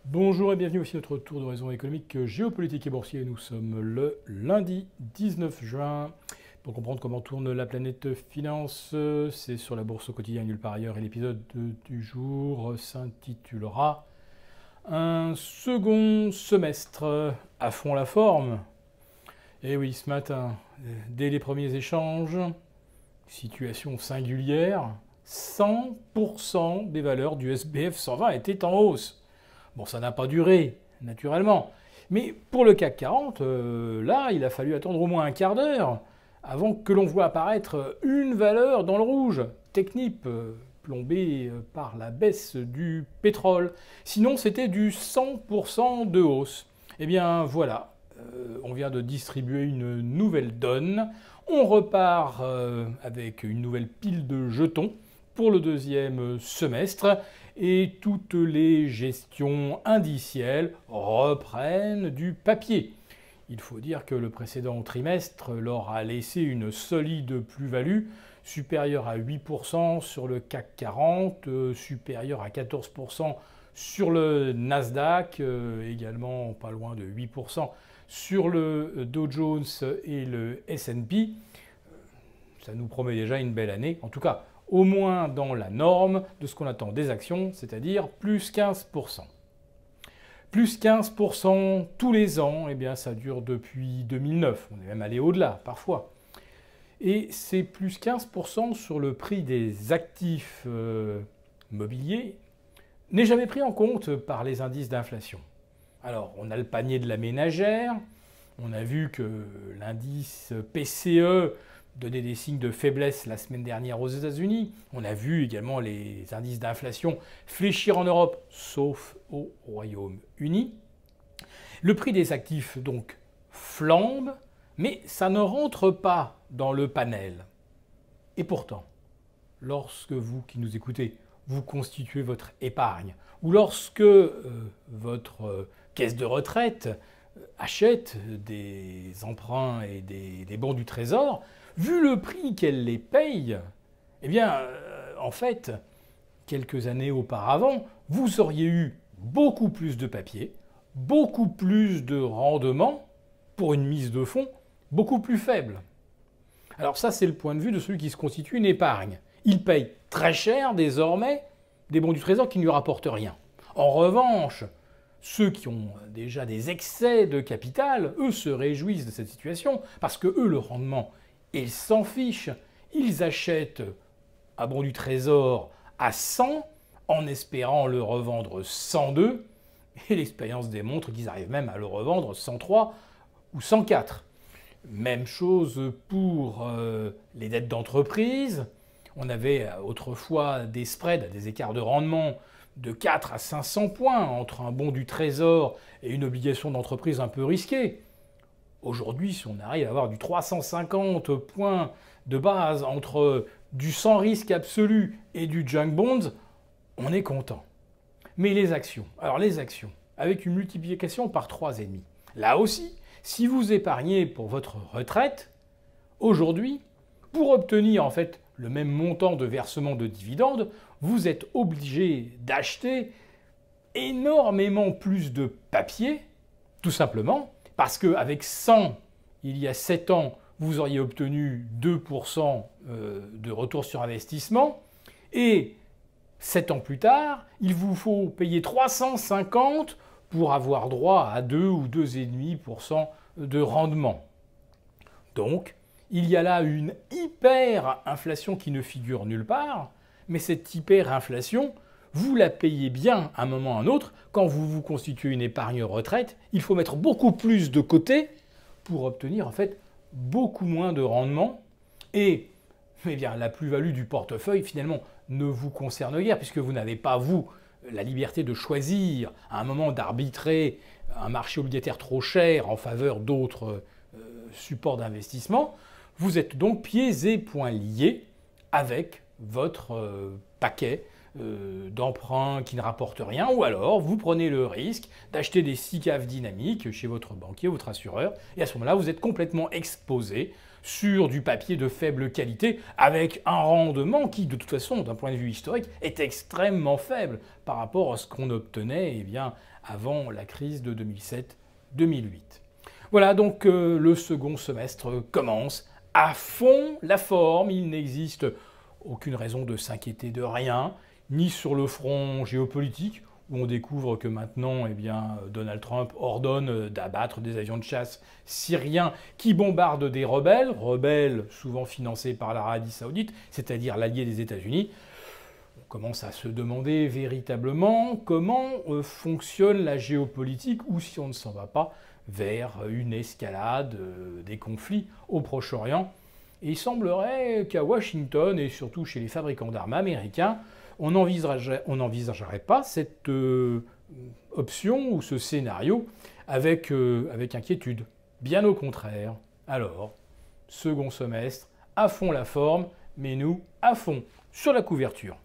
Bonjour et bienvenue aussi à notre tour d'horizon économique, géopolitique et boursier. Nous sommes le lundi 19 juin. Pour comprendre comment tourne la planète finance, c'est sur la bourse au quotidien nulle part ailleurs. Et l'épisode du jour s'intitulera Un second semestre à fond la forme. Et oui, ce matin, dès les premiers échanges, situation singulière, 100% des valeurs du SBF 120 étaient en hausse. Bon, ça n'a pas duré, naturellement. Mais pour le CAC 40, là, il a fallu attendre au moins un quart d'heure avant que l'on voit apparaître une valeur dans le rouge, Technip, plombée par la baisse du pétrole. Sinon, c'était du 100% de hausse. Eh bien, voilà, on vient de distribuer une nouvelle donne. On repart avec une nouvelle pile de jetons pour le deuxième semestre. Et toutes les gestions indicielles reprennent du papier. Il faut dire que le précédent trimestre leur a laissé une solide plus-value supérieure à 8% sur le CAC 40, supérieure à 14% sur le Nasdaq, également pas loin de 8% sur le Dow Jones et le S&P. Ça nous promet déjà une belle année. En tout cas, au moins dans la norme de ce qu'on attend des actions, c'est-à-dire plus 15%. Plus 15% tous les ans, eh bien ça dure depuis 2009, on est même allé au-delà parfois. Et c'est plus 15% sur le prix des actifs mobiliers n'est jamais pris en compte par les indices d'inflation. Alors on a le panier de la ménagère, on a vu que l'indice PCE donnait des signes de faiblesse la semaine dernière aux États-Unis. On a vu également les indices d'inflation fléchir en Europe, sauf au Royaume-Uni. Le prix des actifs, donc, flambe, mais ça ne rentre pas dans le panel. Et pourtant, lorsque vous qui nous écoutez, vous constituez votre épargne, ou lorsque votre caisse de retraite achète des emprunts et des bons du Trésor, vu le prix qu'elle les paye, eh bien, en fait, quelques années auparavant, vous auriez eu beaucoup plus de papier, beaucoup plus de rendement pour une mise de fonds beaucoup plus faible. Alors ça, c'est le point de vue de celui qui se constitue une épargne. Il paye très cher désormais des bons du Trésor qui ne lui rapportent rien. En revanche, ceux qui ont déjà des excès de capital, eux se réjouissent de cette situation parce que eux, le rendement, ils s'en fichent. Ils achètent un bon du Trésor à 100 en espérant le revendre 102 et l'expérience démontre qu'ils arrivent même à le revendre 103 ou 104. Même chose pour les dettes d'entreprise. On avait autrefois des spreads, des écarts de rendement de 4 à 500 points entre un bon du Trésor et une obligation d'entreprise un peu risquée. Aujourd'hui, si on arrive à avoir du 350 points de base entre du sans risque absolu et du junk bonds, on est content. Mais les actions, alors les actions, avec une multiplication par 3,5. Là aussi, si vous épargnez pour votre retraite, aujourd'hui, pour obtenir en fait le même montant de versement de dividendes, vous êtes obligé d'acheter énormément plus de papier, tout simplement, parce qu'avec 100, il y a 7 ans, vous auriez obtenu 2% de retour sur investissement, et 7 ans plus tard, il vous faut payer 350 pour avoir droit à 2 ou 2,5% de rendement. Donc, il y a là une hyper-inflation qui ne figure nulle part, mais cette hyper-inflation, vous la payez bien à un moment ou à un autre. Quand vous vous constituez une épargne retraite, il faut mettre beaucoup plus de côté pour obtenir en fait beaucoup moins de rendement. Et eh bien, la plus-value du portefeuille, finalement, ne vous concerne guère, puisque vous n'avez pas, vous, la liberté de choisir à un moment d'arbitrer un marché obligataire trop cher en faveur d'autres supports d'investissement. Vous êtes donc pieds et poings liés avec votre paquet d'emprunts qui ne rapportent rien, ou alors vous prenez le risque d'acheter des SICAV dynamiques chez votre banquier, votre assureur, et à ce moment-là, vous êtes complètement exposé sur du papier de faible qualité, avec un rendement qui, de toute façon, d'un point de vue historique, est extrêmement faible par rapport à ce qu'on obtenait avant la crise de 2007-2008. Voilà, donc le second semestre commence à fond la forme. Il n'existe aucune raison de s'inquiéter de rien, ni sur le front géopolitique, où on découvre que maintenant, Donald Trump ordonne d'abattre des avions de chasse syriens qui bombardent des rebelles souvent financés par l'Arabie Saoudite, c'est-à-dire l'allié des États-Unis. On commence à se demander véritablement comment fonctionne la géopolitique, ou si on ne s'en va pas vers une escalade des conflits au Proche-Orient. Et il semblerait qu'à Washington, et surtout chez les fabricants d'armes américains, on n'envisagerait pas cette option ou ce scénario avec inquiétude. Bien au contraire. Alors, second semestre, à fond la forme, mais nous, à fond sur la couverture.